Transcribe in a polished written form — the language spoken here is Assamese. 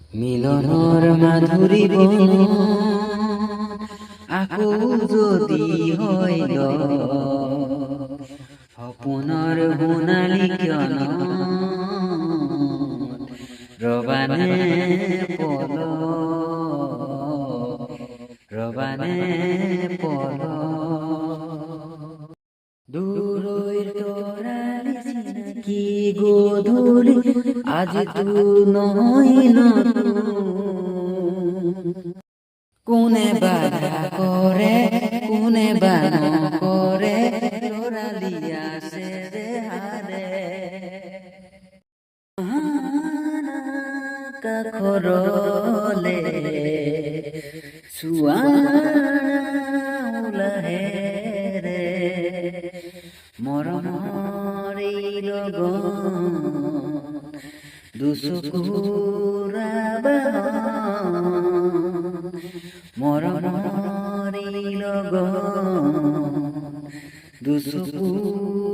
মিলনৰ মাধুৰী বন আকৌ যদি হয় সপোনৰ সোণালী কিয়ন ৰবানে পল ৰবানে পল দূৰৈৰ তৰালি চিনাকি গধূলি আজিতো নহয় নতুন কোনে বাধা কৰে কোনে বাধা কৰে তৰালি আছে যে হাৰে কাষৰলে চোৱা লাহেৰে মৰমৰ এই লগন দুচকুৰা বাহন মৰমৰ এই লগন দুচকুৰা